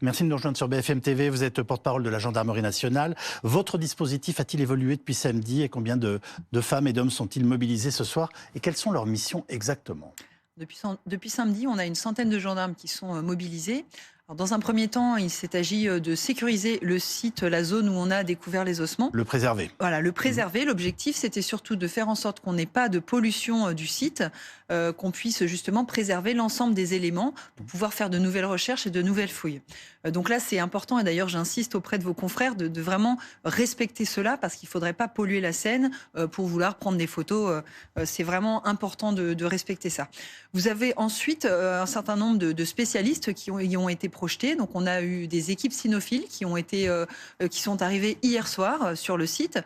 Merci de nous rejoindre sur BFM TV. Vous êtes porte-parole de la Gendarmerie nationale. Votre dispositif a-t-il évolué depuis samedi et combien de femmes et d'hommes sont-ils mobilisés ce soir et quelles sont leurs missions exactement? Depuis samedi, on a une centaine de gendarmes qui sont mobilisés. Alors, dans un premier temps, il s'est agi de sécuriser le site, la zone où on a découvert les ossements. Le préserver. Voilà, le préserver. L'objectif, c'était surtout de faire en sorte qu'on n'ait pas de pollution du site, qu'on puisse justement préserver l'ensemble des éléments pour pouvoir faire de nouvelles recherches et de nouvelles fouilles. Donc là, c'est important, et d'ailleurs, j'insiste auprès de vos confrères de vraiment respecter cela, parce qu'il ne faudrait pas polluer la scène pour vouloir prendre des photos. C'est vraiment important de respecter ça. Vous avez ensuite un certain nombre de spécialistes qui ont été projetés. Donc, on a eu des équipes cynophiles qui sont arrivées hier soir sur le site.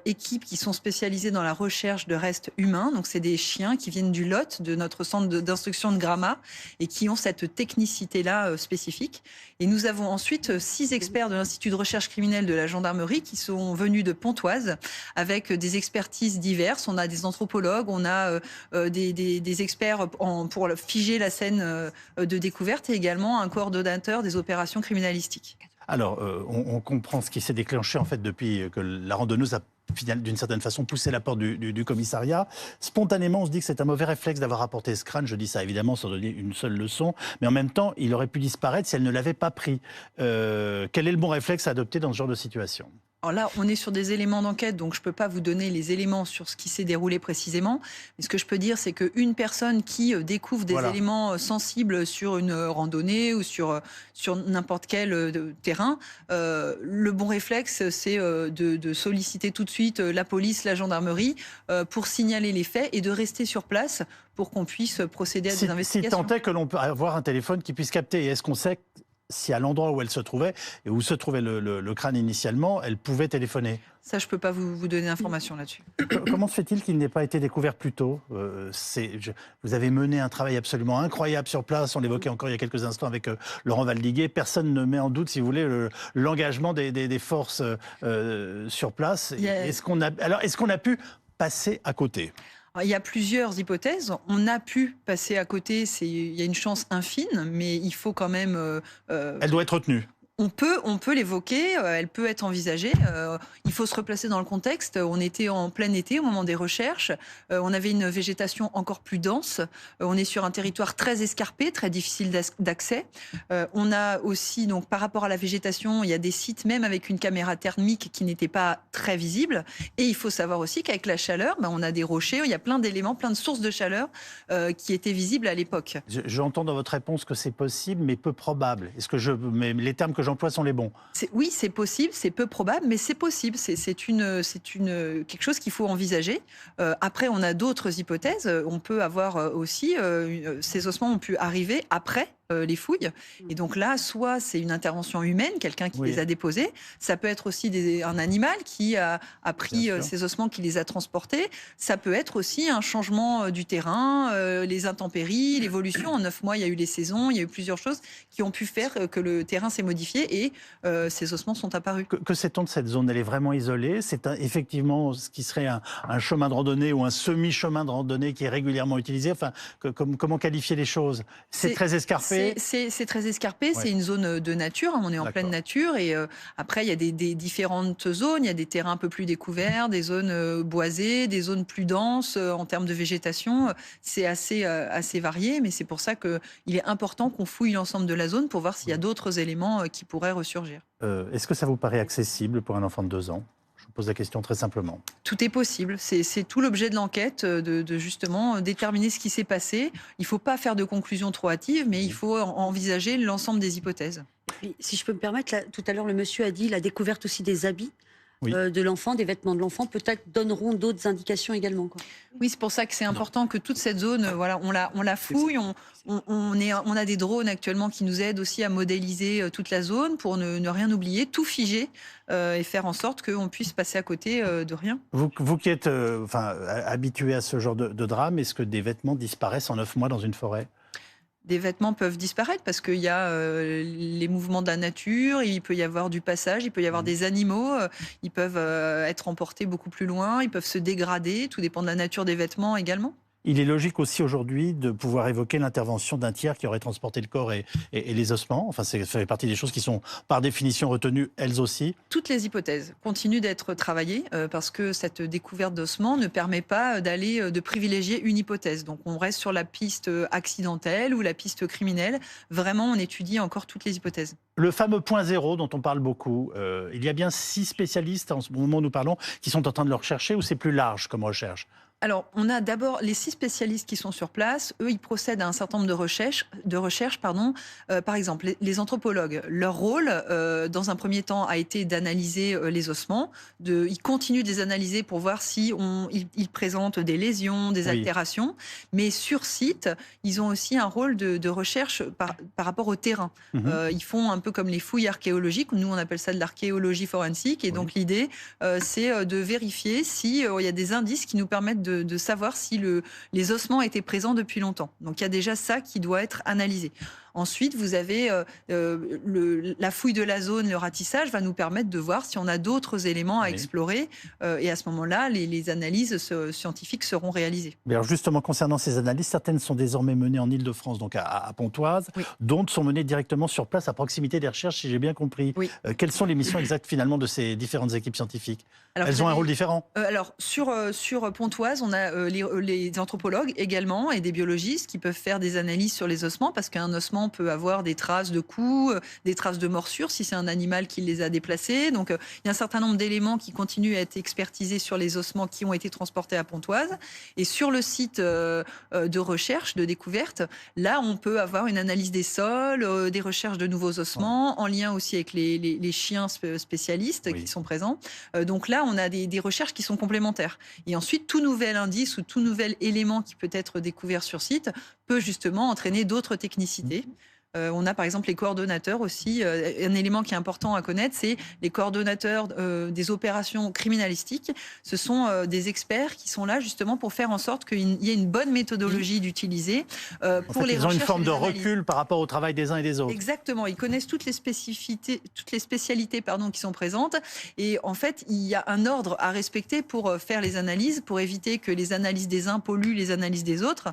Équipes qui sont spécialisées dans la recherche de restes humains. Donc, c'est des chiens qui viennent du Lot, de notre centre d'instruction de Gramma, et qui ont cette technicité-là spécifique. Et nous avons ensuite 6 experts de l'Institut de recherche criminelle de la gendarmerie qui sont venus de Pontoise avec des expertises diverses. On a des anthropologues, on a des experts pour figer la scène de découverte et également un coordonnateur des opérations criminalistiques. Alors, on comprend ce qui s'est déclenché en fait depuis que la randonneuse a d'une certaine façon poussé la porte du commissariat. Spontanément, on se dit que c'est un mauvais réflexe d'avoir apporté ce crâne. Je dis ça évidemment sans donner une seule leçon, mais en même temps, il aurait pu disparaître si elle ne l'avait pas pris. Quel est le bon réflexe à adopter dans ce genre de situation ? Alors là, on est sur des éléments d'enquête, donc je ne peux pas vous donner les éléments sur ce qui s'est déroulé précisément. Mais ce que je peux dire, c'est qu'une personne qui découvre des éléments sensibles sur une randonnée ou sur n'importe quel terrain, le bon réflexe, c'est de solliciter tout de suite la police, la gendarmerie, pour signaler les faits et de rester sur place pour qu'on puisse procéder à des investigations. Si tant est que l'on peut avoir un téléphone qui puisse capter, et est-ce qu'on sait si à l'endroit où elle se trouvait, et où se trouvait le crâne initialement, elle pouvait téléphoner? Ça, je ne peux pas vous donner d'informations là-dessus. Comment se fait-il qu'il n'ait pas été découvert plus tôt? Vous avez mené un travail absolument incroyable sur place, on l'évoquait encore il y a quelques instants avec Laurent Valdiguier. Personne ne met en doute, si vous voulez, l'engagement des forces sur place. Est-ce qu'on a pu passer à côté? Il y a plusieurs hypothèses. On a pu passer à côté, il y a une chance infime, mais il faut quand même... Elle doit être retenue. On peut l'évoquer, elle peut être envisagée. Il faut se replacer dans le contexte. On était en plein été au moment des recherches. On avait une végétation encore plus dense. On est sur un territoire très escarpé, très difficile d'accès. On a aussi, donc, par rapport à la végétation, il y a des sites même avec une caméra thermique qui n'était pas très visible. Et il faut savoir aussi qu'avec la chaleur, on a des rochers, il y a plein d'éléments, plein de sources de chaleur qui étaient visibles à l'époque. J'entends dans votre réponse que c'est possible, mais peu probable. Mais les termes que j'emploie sont les bons? Oui, c'est possible, c'est peu probable, mais c'est possible. C'est quelque chose qu'il faut envisager. Après, on a d'autres hypothèses. On peut avoir aussi, ces ossements ont pu arriver après les fouilles. Et donc là, soit c'est une intervention humaine, quelqu'un qui les a déposés. Ça peut être aussi un animal qui a pris ces ossements, qui les a transportés. Ça peut être aussi un changement du terrain, les intempéries, l'évolution. En 9 mois, il y a eu les saisons, il y a eu plusieurs choses qui ont pu faire que le terrain s'est modifié et ces ossements sont apparus. Que sait-on de cette zone? Elle est vraiment isolée? C'est effectivement ce qui serait un chemin de randonnée ou un semi-chemin de randonnée qui est régulièrement utilisé. Enfin, comment qualifier les choses? C'est très escarpé? C'est très escarpé, c'est une zone de nature, on est en pleine nature et après il y a des différentes zones, il y a des terrains un peu plus découverts, des zones boisées, des zones plus denses en termes de végétation, c'est assez varié, mais c'est pour ça qu'il est important qu'on fouille l'ensemble de la zone pour voir s'il y a d'autres éléments qui pourraient ressurgir. Est-ce que ça vous paraît accessible pour un enfant de 2 ans? Je vous pose la question très simplement. Tout est possible. C'est tout l'objet de l'enquête, de justement déterminer ce qui s'est passé. Il ne faut pas faire de conclusions trop hâtives, mais il faut envisager l'ensemble des hypothèses. Et puis, si je peux me permettre, là, tout à l'heure, le monsieur a dit la découverte aussi des habits. Oui. De l'enfant, des vêtements de l'enfant, peut-être donneront d'autres indications également, quoi. Oui, c'est pour ça que c'est important que toute cette zone, on la fouille. On a des drones actuellement qui nous aident aussi à modéliser toute la zone pour ne rien oublier, tout figer et faire en sorte qu'on puisse passer à côté de rien. Vous qui êtes habitué à ce genre de drame, est-ce que des vêtements disparaissent en 9 mois dans une forêt? Des vêtements peuvent disparaître parce qu'il y a les mouvements de la nature, il peut y avoir du passage, il peut y avoir des animaux, ils peuvent être emportés beaucoup plus loin, ils peuvent se dégrader, tout dépend de la nature des vêtements également. Il est logique aussi aujourd'hui de pouvoir évoquer l'intervention d'un tiers qui aurait transporté le corps et les ossements. Enfin, ça fait partie des choses qui sont par définition retenues elles aussi. Toutes les hypothèses continuent d'être travaillées parce que cette découverte d'ossements ne permet pas de privilégier une hypothèse. Donc on reste sur la piste accidentelle ou la piste criminelle. Vraiment, on étudie encore toutes les hypothèses. Le fameux point zéro dont on parle beaucoup, il y a bien 6 spécialistes en ce moment où nous parlons qui sont en train de le rechercher, ou c'est plus large comme recherche? Alors, on a d'abord les 6 spécialistes qui sont sur place. Eux, ils procèdent à un certain nombre de recherches. Par exemple, les anthropologues, leur rôle, dans un premier temps, a été d'analyser les ossements. Ils continuent de les analyser pour voir si ils présentent des lésions, des altérations. Mais sur site, ils ont aussi un rôle de recherche par rapport au terrain. Ils font un peu comme les fouilles archéologiques. Nous, on appelle ça de l'archéologie forensique. Et donc, l'idée, c'est de vérifier s'il y a des indices qui nous permettent de savoir si les ossements étaient présents depuis longtemps. Donc il y a déjà ça qui doit être analysé. Ensuite, vous avez la fouille de la zone, le ratissage va nous permettre de voir si on a d'autres éléments à explorer. Et à ce moment-là, les analyses scientifiques seront réalisées. Mais alors justement, concernant ces analyses, certaines sont désormais menées en Île-de-France, donc à Pontoise. D'autres sont menées directement sur place, à proximité des recherches, si j'ai bien compris. Quelles sont les missions exactes finalement de ces différentes équipes scientifiques? Alors, elles ont un rôle différent? Alors, sur Pontoise, on a les anthropologues également et des biologistes qui peuvent faire des analyses sur les ossements, parce qu'un ossement peut avoir des traces de coups, des traces de morsures, si c'est un animal qui les a déplacés. Donc, il y a un certain nombre d'éléments qui continuent à être expertisés sur les ossements qui ont été transportés à Pontoise. Et sur le site de recherche, de découverte, là, on peut avoir une analyse des sols, des recherches de nouveaux ossements, en lien aussi avec les chiens spécialistes qui sont présents. Donc là, on a des recherches qui sont complémentaires. Et ensuite, tout nouvel indice ou tout nouvel élément qui peut être découvert sur site peut justement entraîner d'autres technicités. On a par exemple les coordonnateurs aussi. Un élément qui est important à connaître, c'est les coordonnateurs des opérations criminalistiques. Ce sont des experts qui sont là justement pour faire en sorte qu'il y ait une bonne méthodologie d'utiliser pour les recherches. Ils ont une forme de recul par rapport au travail des uns et des autres. Exactement. Ils connaissent toutes les spécialités qui sont présentes. Et en fait, il y a un ordre à respecter pour faire les analyses, pour éviter que les analyses des uns polluent les analyses des autres.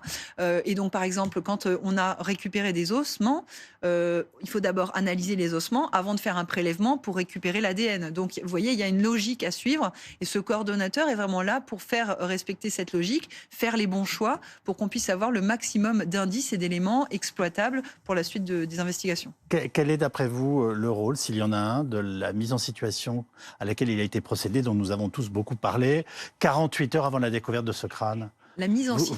Et donc, par exemple, quand on a récupéré des ossements, il faut d'abord analyser les ossements avant de faire un prélèvement pour récupérer l'ADN. Donc, vous voyez, il y a une logique à suivre et ce coordonnateur est vraiment là pour faire respecter cette logique, faire les bons choix pour qu'on puisse avoir le maximum d'indices et d'éléments exploitables pour la suite des investigations. Quel est, d'après vous, le rôle, s'il y en a un, de la mise en situation à laquelle il a été procédé, dont nous avons tous beaucoup parlé, 48 heures avant la découverte de ce crâne?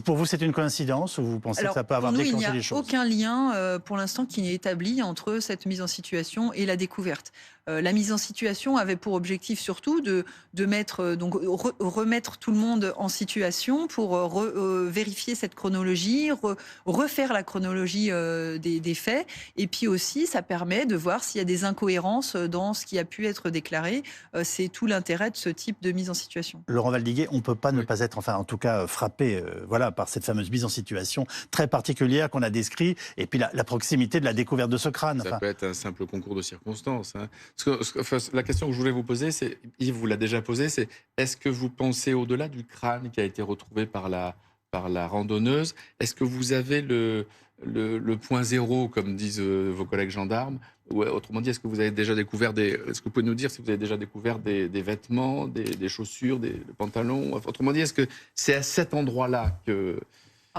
Pour vous, c'est une coïncidence ou vous pensez que ça peut avoir déclenché les choses? Il n'y a aucun lien pour l'instant qui n'est établi entre cette mise en situation et la découverte. La mise en situation avait pour objectif surtout de remettre tout le monde en situation pour vérifier cette chronologie, refaire la chronologie des faits. Et puis aussi, ça permet de voir s'il y a des incohérences dans ce qui a pu être déclaré. C'est tout l'intérêt de ce type de mise en situation. Laurent Valdiguier, on ne peut pas ne pas être, enfin en tout cas, frappé par cette fameuse mise en situation très particulière qu'on a décrite, et puis la proximité de la découverte de ce crâne. Ça peut être un simple concours de circonstances. La question que je voulais vous poser, c'est, Yves vous l'a déjà posée, c'est est-ce que vous pensez au-delà du crâne qui a été retrouvé par la randonneuse, est-ce que vous avez le point zéro, comme disent vos collègues gendarmes, ou autrement dit, est-ce que vous avez déjà découvert est-ce que vous pouvez nous dire si vous avez déjà découvert des vêtements, des chaussures, des pantalons? Autrement dit, est-ce que c'est à cet endroit-là que...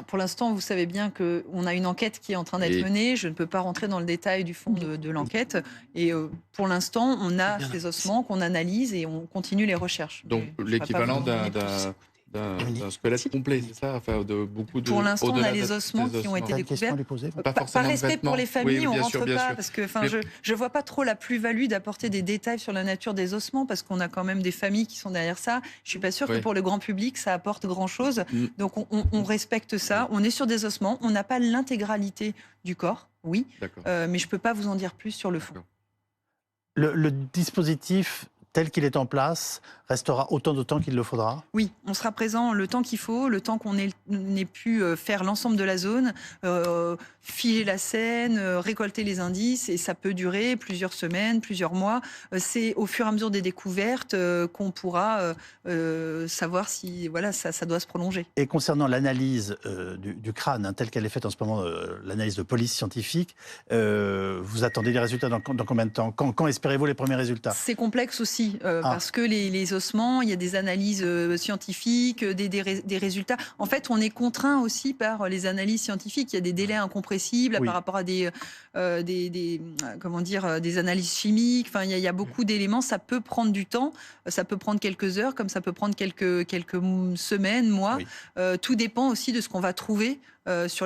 Pour l'instant, vous savez bien qu'on a une enquête qui est en train d'être menée. Je ne peux pas rentrer dans le détail du fond de l'enquête. Et pour l'instant, on a ces ossements qu'on analyse et on continue les recherches. Donc l'équivalent d'un squelette complet, c'est ça, enfin, Pour l'instant, on a les ossements qui ont été découverts. Par respect pour les familles, on ne rentre pas, parce que je ne vois pas trop la plus-value d'apporter des détails sur la nature des ossements, parce qu'on a quand même des familles qui sont derrière ça. Je ne suis pas sûre que pour le grand public, ça apporte grand-chose. Donc on respecte ça. On est sur des ossements. On n'a pas l'intégralité du corps, mais je ne peux pas vous en dire plus sur le fond. Le dispositif tel qu'il est en place, restera autant de temps qu'il le faudra? Oui, on sera présent le temps qu'il faut, le temps qu'on ait pu faire l'ensemble de la zone, figer la scène, récolter les indices, et ça peut durer plusieurs semaines, plusieurs mois. C'est au fur et à mesure des découvertes qu'on pourra savoir si voilà, ça doit se prolonger. Et concernant l'analyse du crâne, telle qu'elle est faite en ce moment, l'analyse de police scientifique, vous attendez des résultats dans combien de temps? Quand espérez-vous les premiers résultats? C'est complexe aussi, parce que les ossements, il y a des analyses scientifiques, des résultats. En fait, on est contraint aussi par les analyses scientifiques. Il y a des délais incompressibles par rapport à des analyses chimiques. Enfin, il y a beaucoup d'éléments. Ça peut prendre du temps. Ça peut prendre quelques heures, comme ça peut prendre quelques semaines, mois. Oui. Tout dépend aussi de ce qu'on va trouver sur les